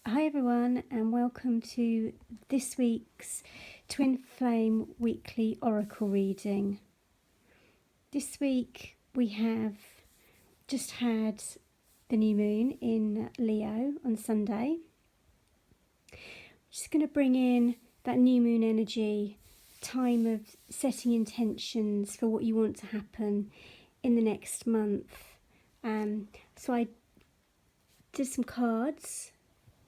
Hi everyone, and welcome to this week's Twin Flame Weekly Oracle reading. This week we have just had the new moon in Leo on Sunday. Just going to bring in that new moon energy, time of setting intentions for what you want to happen in the next month. So I did some cards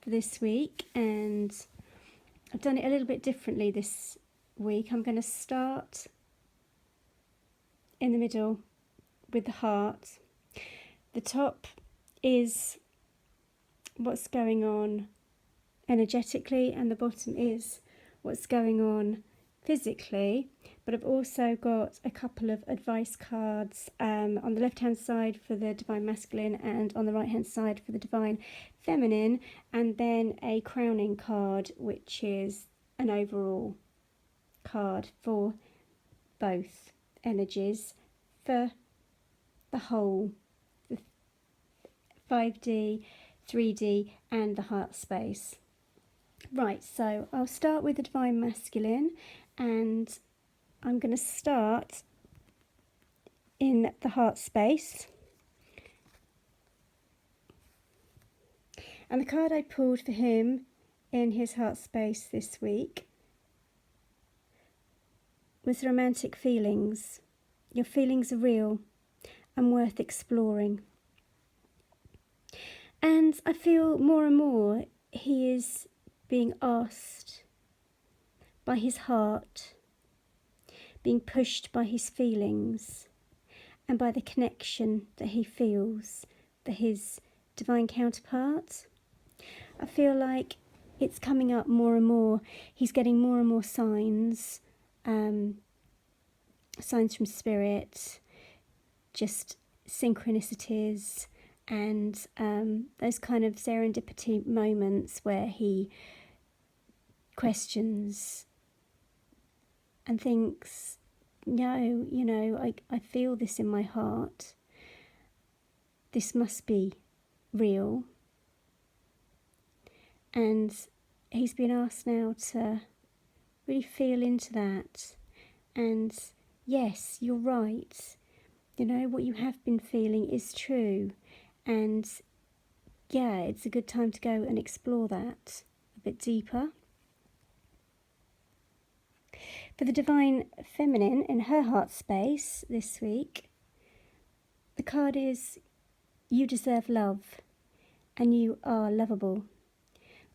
for this week, and I've done it a little bit differently this week. I'm going to start in the middle with the heart. The top is what's going on energetically, and the bottom is what's going on physically. But I've also got a couple of advice cards on the left hand side for the divine masculine and on the right hand side for the divine feminine, and then a crowning card which is an overall card for both energies for the whole, the 5D, 3D and the heart space. Right, so I'll start with the divine masculine, and I'm going to start in the heart space. And the card I pulled for him in his heart space this week was romantic feelings. Your feelings are real and worth exploring. And I feel more and more he is being asked by his heart, being pushed by his feelings and by the connection that he feels for his divine counterpart. I feel like it's coming up more and more. He's getting more and more signs, signs from spirit, just synchronicities, and those kind of serendipity moments where he questions and thinks, no, I feel this in my heart. This must be real. And he's been asked now to really feel into that. And yes, you're right. What you have been feeling is true. And yeah, it's a good time to go and explore that a bit deeper. For the divine feminine in her heart space this week, the card is you deserve love and you are lovable.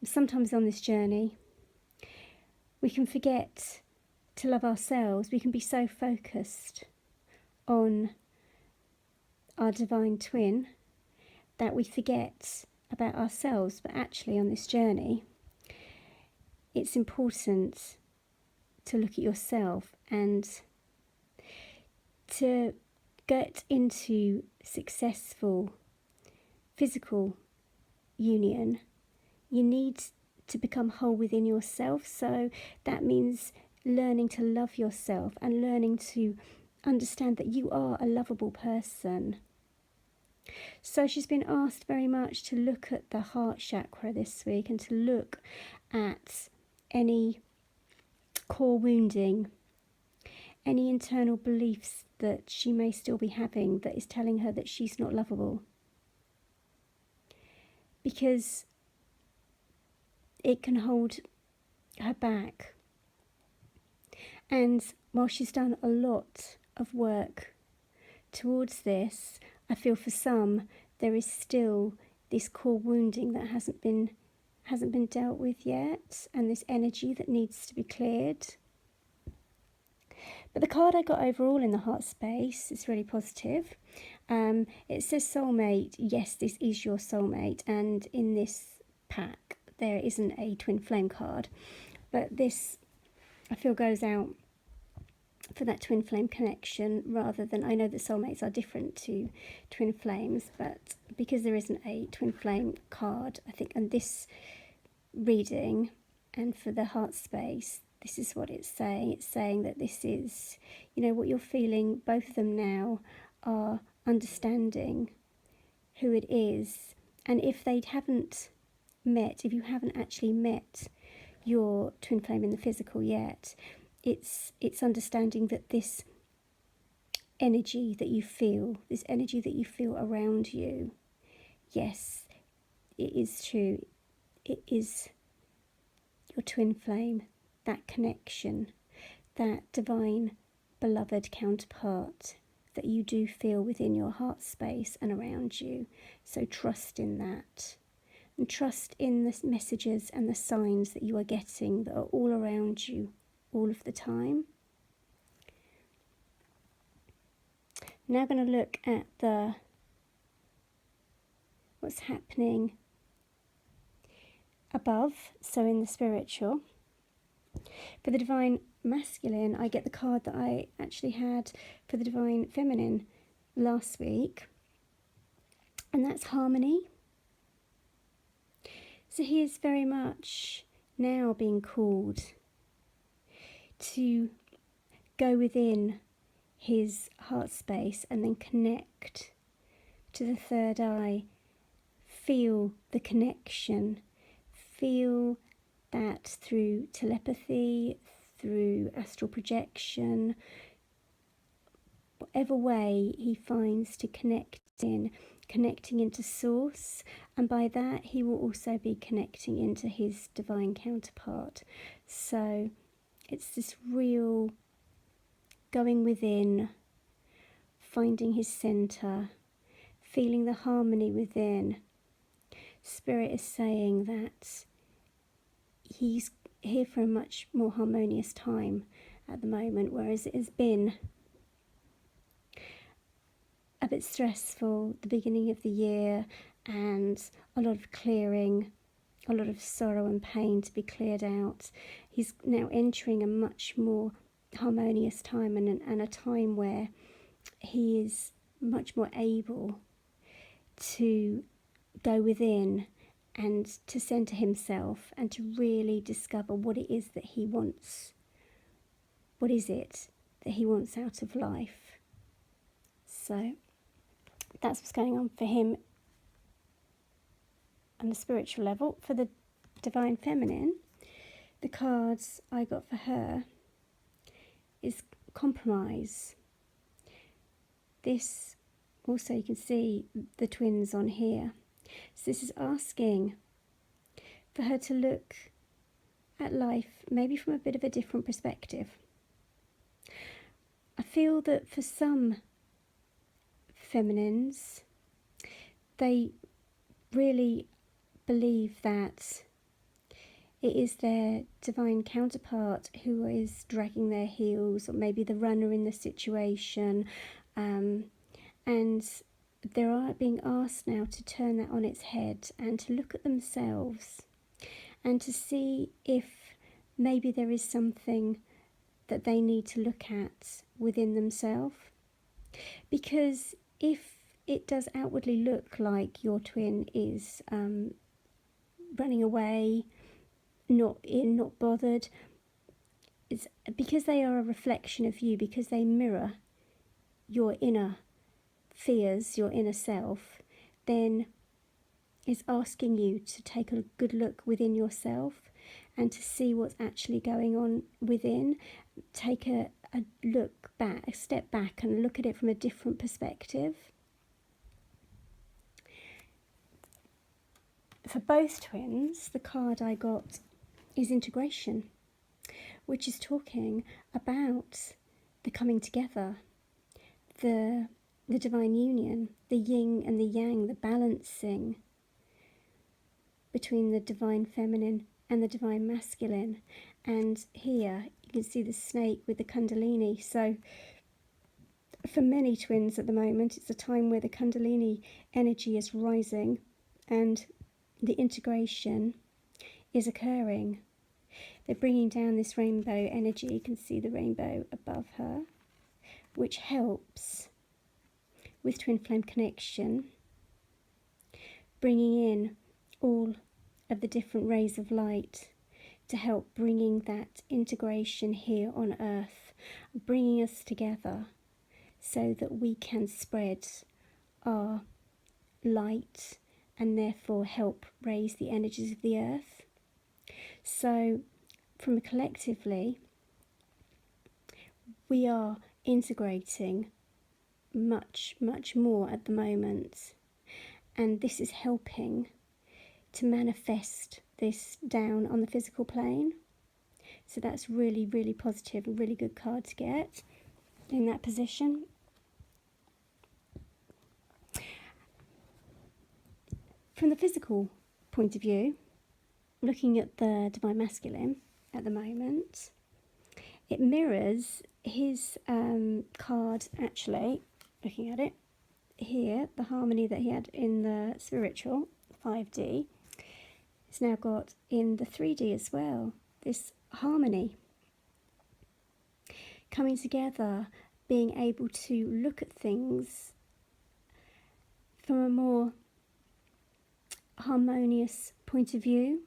Sometimes on this journey, we can forget to love ourselves. We can be so focused on our divine twin that we forget about ourselves. But actually on this journey, it's important to look at yourself, and to get into successful physical union, you need to become whole within yourself. So that means learning to love yourself and learning to understand that you are a lovable person. So she's been asked very much to look at the heart chakra this week and to look at any core wounding, any internal beliefs that she may still be having that is telling her that she's not lovable. Because it can hold her back. And while she's done a lot of work towards this, I feel for some there is still this core wounding that hasn't been dealt with yet, and this energy that needs to be cleared. But the card I got overall in the heart space is really positive. It says soulmate. Yes, this is your soulmate, and in this pack there isn't a twin flame card, but this I feel goes out for that twin flame connection, rather than, I know that soulmates are different to twin flames, but because there isn't a twin flame card, I think, in this reading and for the heart space, this is what it's saying. It's saying that this is, what you're feeling. Both of them now are understanding who it is, and if they haven't if you haven't actually met your twin flame in the physical yet, it's understanding that this energy that you feel, around you, yes, it is true. It is your twin flame, that connection, that divine beloved counterpart that you do feel within your heart space and around you. So trust in that. And trust in the messages and the signs that you are getting that are all around you all of the time. Now I'm going to look at what's happening above, so in the spiritual. For the divine masculine, I get the card that I actually had for the divine feminine last week, and that's harmony. So he is very much now being called to go within his heart space and then connect to the third eye. Feel the connection. Feel that through telepathy, through astral projection, whatever way he finds to connecting into source, and by that he will also be connecting into his divine counterpart. So it's this real going within, finding his center, feeling the harmony within. Spirit is saying that he's here for a much more harmonious time at the moment, whereas it has been a bit stressful the beginning of the year, and a lot of clearing, a lot of sorrow and pain to be cleared out. He's now entering a much more harmonious time, and a time where he is much more able to go within and to center himself and to really discover what it is that he wants. What is it that he wants out of life? So that's what's going on for him on the spiritual level. For the divine feminine, the cards I got for her is compromise. This also, you can see the twins on here. So this is asking for her to look at life maybe from a bit of a different perspective. I feel that for some feminines, they really believe that it is their divine counterpart who is dragging their heels, or maybe the runner in the situation, and they are being asked now to turn that on its head and to look at themselves and to see if maybe there is something that they need to look at within themselves. Because if it does outwardly look like your twin is running away, not bothered, it's because they are a reflection of you, because they mirror your inner fears, your inner self. Then it's asking you to take a good look within yourself and to see what's actually going on within. Take a look back, a step back, and look at it from a different perspective. For both twins, the card I got is integration, which is talking about the coming together, the divine union, the yin and the yang, the balancing between the divine feminine and the divine masculine. And here you can see the snake with the kundalini. So for many twins at the moment, it's a time where the kundalini energy is rising and the integration is occurring. They're bringing down this rainbow energy. You can see the rainbow above her, which helps with twin flame connection, bringing in all of the different rays of light to help bringing that integration here on earth, bringing us together so that we can spread our light and therefore help raise the energies of the earth. So from collectively, we are integrating much more at the moment, and this is helping to manifest this down on the physical plane. So that's really positive, a really good card to get in that position. From the physical point of view, looking at the Divine Masculine at the moment, it mirrors his card, actually, looking at it here, the harmony that he had in the spiritual 5D. It's now got in the 3D as well, this harmony coming together, being able to look at things from a more harmonious point of view.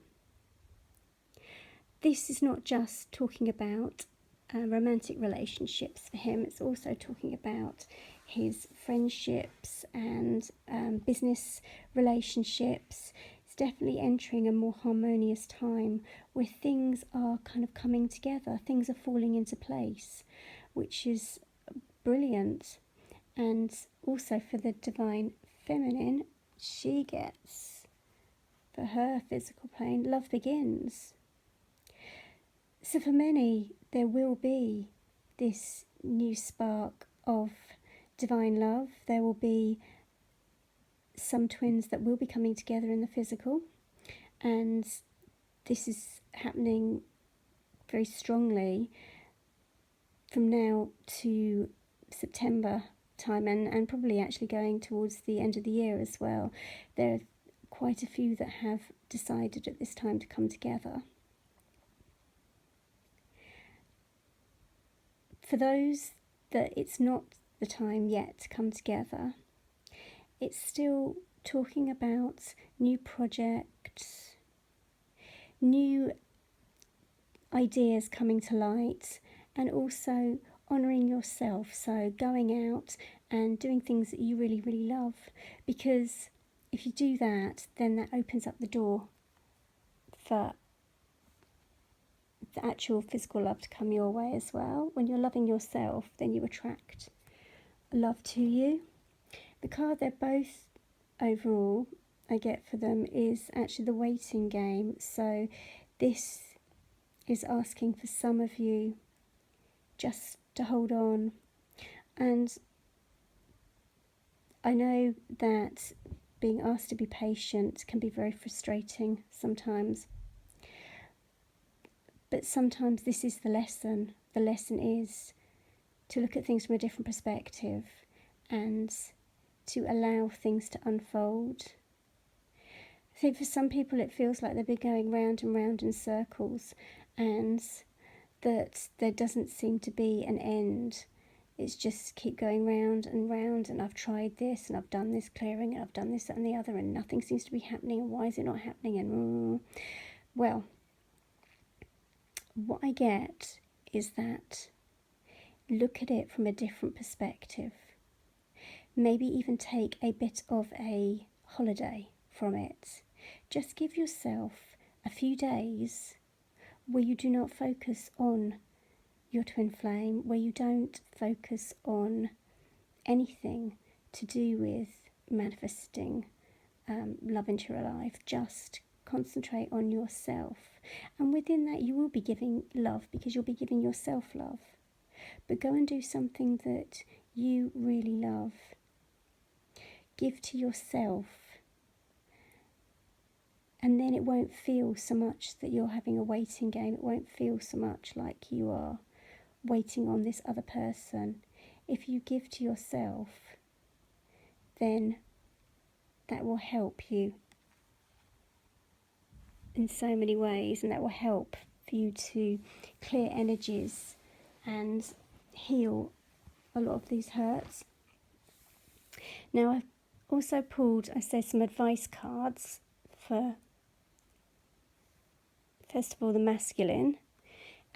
This is not just talking about romantic relationships for him, it's also talking about his friendships and business relationships. It's definitely entering a more harmonious time where things are kind of coming together, things are falling into place, which is brilliant. And also for the Divine Feminine, she gets, for her physical plane, love begins. So for many, there will be this new spark of divine love. There will be some twins that will be coming together in the physical, and this is happening very strongly from now to September time, and probably actually going towards the end of the year as well. There are quite a few that have decided at this time to come together. For those that it's not the time yet to come together, it's still talking about new projects, new ideas coming to light, and also honouring yourself. So going out and doing things that you really love, because if you do that, then that opens up the door for the actual physical love to come your way as well. When you're loving yourself, then you attract love to you. The card they're both overall I get for them is actually the waiting game. So this is asking for some of you just to hold on. And I know that being asked to be patient can be very frustrating sometimes. But sometimes this is the lesson. The lesson is to look at things from a different perspective and to allow things to unfold. I think for some people it feels like they've been going round and round in circles, and that there doesn't seem to be an end. It's just keep going round and round, and I've tried this and I've done this clearing and I've done this, that and the other, and nothing seems to be happening, and why is it not happening? And well, what I get is that look at it from a different perspective. Maybe even take a bit of a holiday from it. Just give yourself a few days where you do not focus on your twin flame, where you don't focus on anything to do with manifesting love into your life. Just concentrate on yourself, and within that you will be giving love, because you'll be giving yourself love. But go and do something that you really love. Give to yourself, and then it won't feel so much that you're having a waiting game. It won't feel so much like you are waiting on this other person. If you give to yourself, then that will help you in so many ways, and that will help for you to clear energies and heal a lot of these hurts. Now I've also pulled, I say, some advice cards for, first of all, the masculine.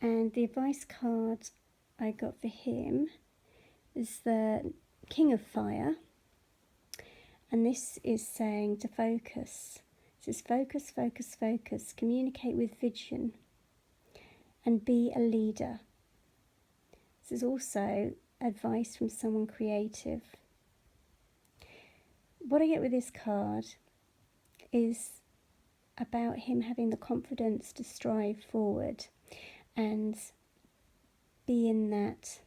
And the advice card I got for him is the King of Fire. And this is saying to focus. It says focus, focus, focus. Communicate with vision and be a leader. This is also advice from someone creative. What I get with this card is about him having the confidence to strive forward and be in that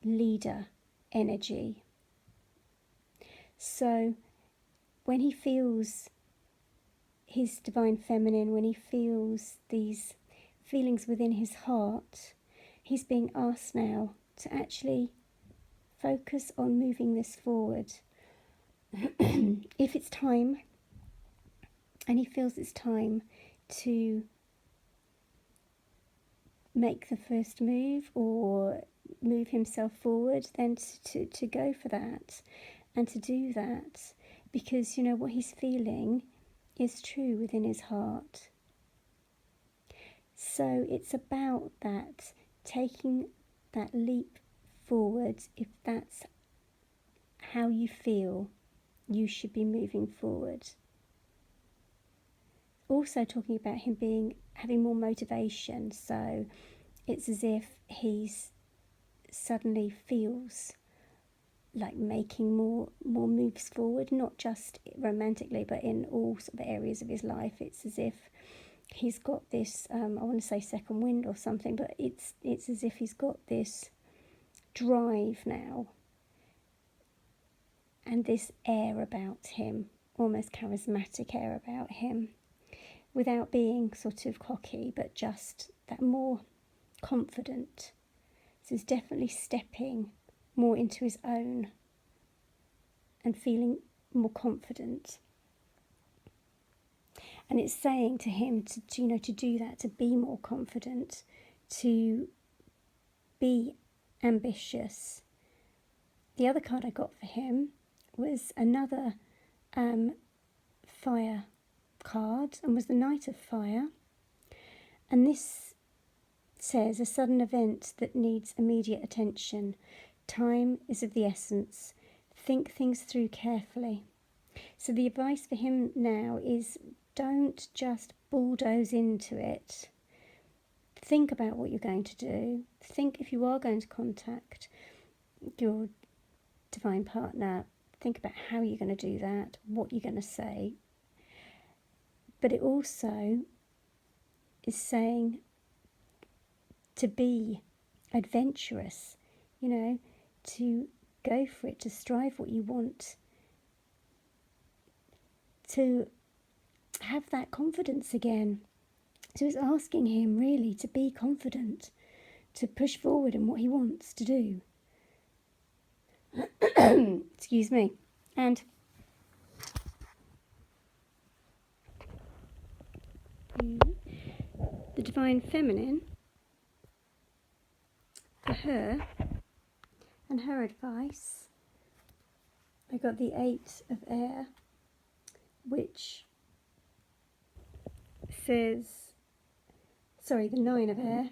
leader energy. So when he feels his divine feminine, when he feels these feelings within his heart, he's being asked now to actually focus on moving this forward. If it's time, and he feels it's time to make the first move or move himself forward, then to go for that and to do that, because what he's feeling is true within his heart. So it's about that, taking that leap forward. If that's how you feel, you should be moving forward. Also talking about him having more motivation, so it's as if he's suddenly feels like making more moves forward, not just romantically, but in all sort of areas of his life. It's as if he's got this, I want to say second wind or something, but it's as if he's got this drive now and this air about him, almost charismatic air about him, without being sort of cocky, but just that more confident. So he's definitely stepping more into his own and feeling more confident. And it's saying to him to do that, to be more confident, to be ambitious. The other card I got for him was another fire card, and was the Knight of Fire. And this says a sudden event that needs immediate attention. Time is of the essence. Think things through carefully. So the advice for him now is, don't just bulldoze into it. Think about what you're going to do. Think if you are going to contact your divine partner, think about how you're going to do that, what you're going to say. But it also is saying to be adventurous, to go for it, to strive what you want, to have that confidence again. So it's asking him really to be confident, to push forward in what he wants to do. Excuse me. And the divine feminine, for her and her advice, I got the 8 of Air, which says, the 9 of Air,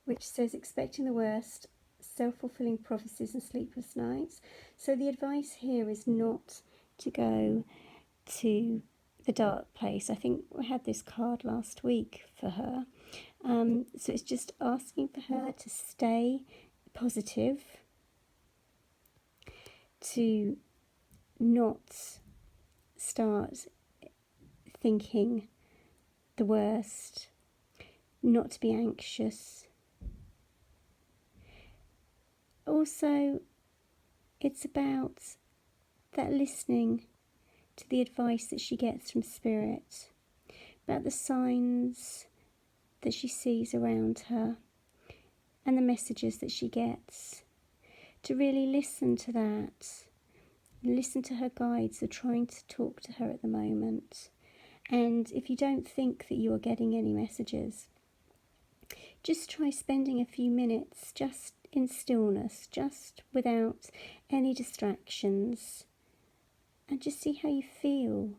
which says expecting the worst, self-fulfilling prophecies and sleepless nights. So the advice here is not to go to the dark place. I think we had this card last week for her. So it's just asking for her to stay positive, to not start thinking the worst, not to be anxious. Also, it's about that listening to the advice that she gets from Spirit, about the signs that she sees around her and the messages that she gets, to really listen to that, listen to her guides who are trying to talk to her at the moment. And if you don't think that you are getting any messages, just try spending a few minutes just in stillness, just without any distractions, and just see how you feel.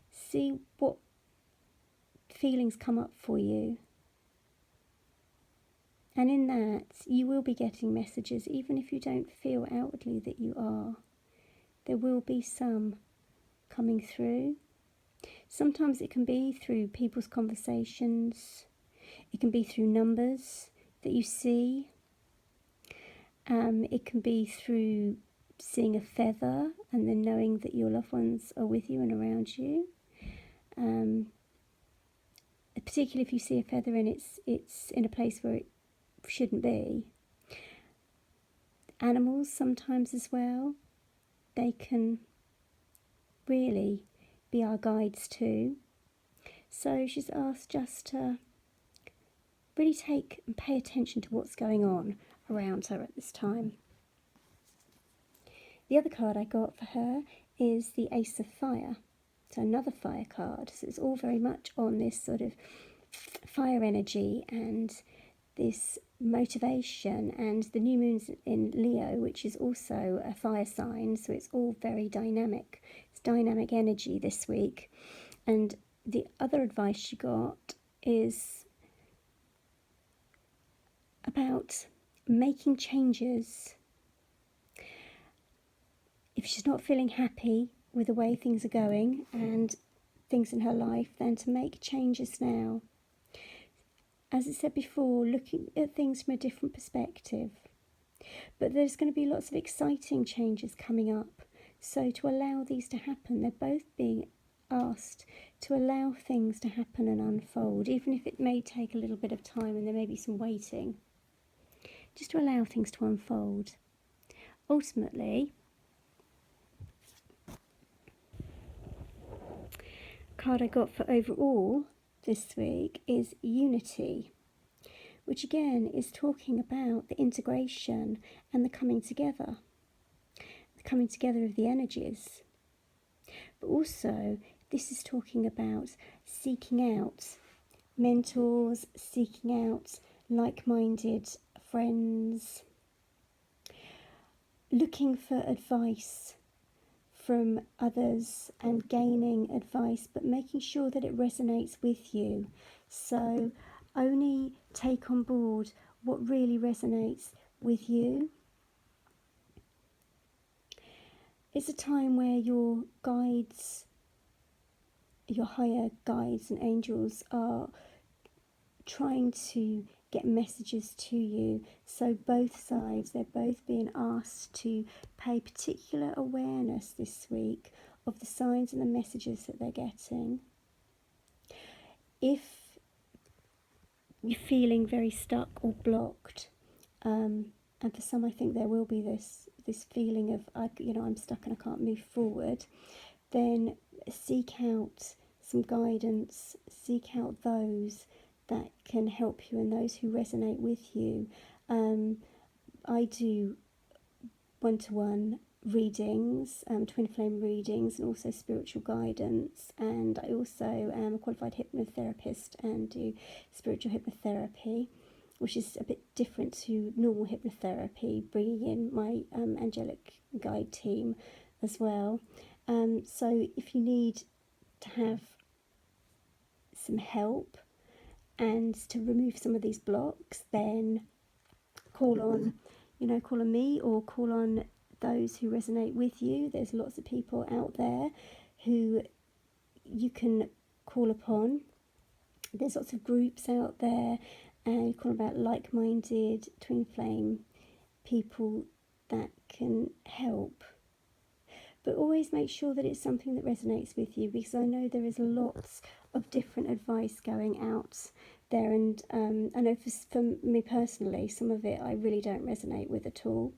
See what feelings come up for you. And in that, you will be getting messages, even if you don't feel outwardly that you are. There will be some coming through. Sometimes it can be through people's conversations. It can be through numbers that you see. It can be through seeing a feather and then knowing that your loved ones are with you and around you. Particularly if you see a feather and it's in a place where it shouldn't be. Animals sometimes as well. They can really be our guides too. So she's asked just to really take and pay attention to what's going on around her at this time. The other card I got for her is the Ace of Fire. So another fire card. So it's all very much on this sort of fire energy and this motivation, and the new moon's in Leo, which is also a fire sign, so it's all very dynamic. It's dynamic energy this week. And the other advice she got is about making changes. If she's not feeling happy with the way things are going and things in her life, then to make changes now. As I said before, looking at things from a different perspective. But there's going to be lots of exciting changes coming up. So to allow these to happen, they're both being asked to allow things to happen and unfold, even if it may take a little bit of time and there may be some waiting. Just to allow things to unfold. Ultimately, the card I got for overall this week is Unity, which again is talking about the integration and the coming together of the energies. But also, this is talking about seeking out mentors, seeking out like-minded friends, looking for advice from others and gaining advice, but making sure that it resonates with you. So only take on board what really resonates with you. It's a time where your guides, your higher guides and angels are trying to get messages to you. So both sides, they're both being asked to pay particular awareness this week of the signs and the messages that they're getting. If you're feeling very stuck or blocked, and for some I think there will be this feeling of, I'm stuck and I can't move forward, then seek out some guidance, seek out those that can help you and those who resonate with you. I do one-to-one readings, twin flame readings, and also spiritual guidance, and I also am a qualified hypnotherapist and do spiritual hypnotherapy, which is a bit different to normal hypnotherapy, bringing in my angelic guide team as well. So if you need to have some help and to remove some of these blocks, then call on me or call on those who resonate with you. There's lots of people out there who you can call upon. There's lots of groups out there, and you call about like-minded twin flame people that can help. But always make sure that it's something that resonates with you, because I know there is lots of different advice going out there, and I know for me personally, some of it I really don't resonate with at all.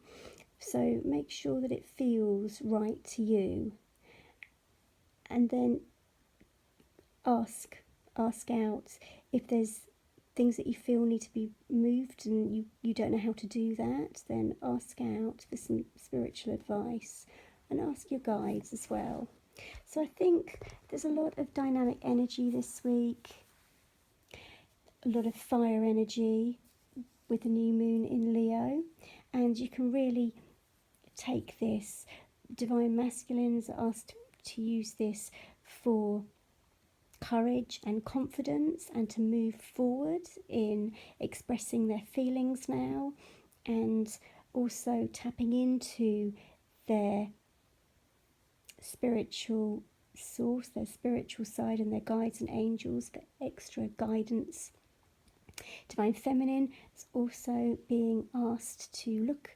So make sure that it feels right to you, and then ask out if there's things that you feel need to be moved and you don't know how to do that. Then ask out for some spiritual advice and ask your guides as well. So I think there's a lot of dynamic energy this week, a lot of fire energy with the new moon in Leo, and you can really take this. Divine masculines are asked to use this for courage and confidence, and to move forward in expressing their feelings now, and also tapping into their spiritual source, their spiritual side, and their guides and angels for extra guidance. Divine Feminine is also being asked to look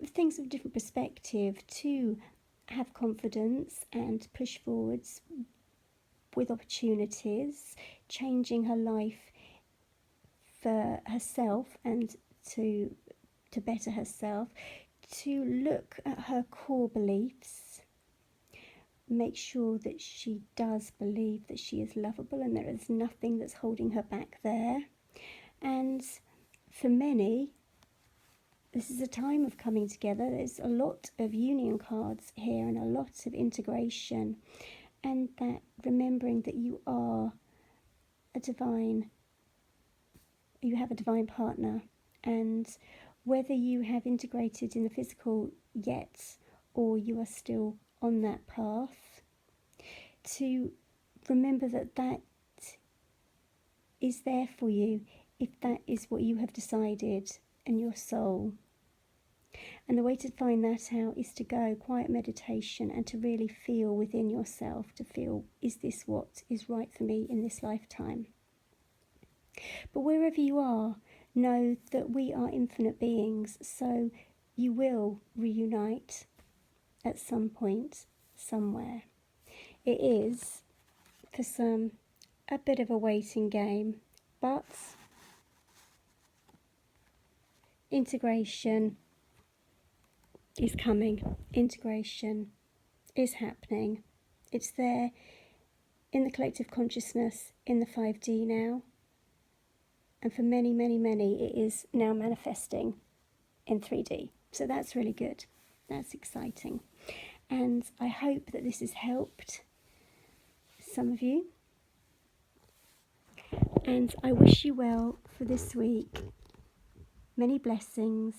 at things from a different perspective, to have confidence and push forwards with opportunities, changing her life for herself and to better herself, to look at her core beliefs, make sure that she does believe that she is lovable and there is nothing that's holding her back there. And for many, this is a time of coming together. There's a lot of union cards here and a lot of integration, and that remembering that you are you have a divine partner, and whether you have integrated in the physical yet or you are still on that path, to remember that that is there for you if that is what you have decided in your soul. And the way to find that out is to go quiet meditation and to really feel within yourself, to feel, is this what is right for me in this lifetime? But wherever you are, know that we are infinite beings, so you will reunite at some point, somewhere. It is, for some, a bit of a waiting game, but integration is coming. Integration is happening. It's there in the collective consciousness, in the 5D now. And for many, many, many, it is now manifesting in 3D. So that's really good. That's exciting. And I hope that this has helped some of you. And I wish you well for this week. Many blessings.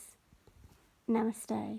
Namaste.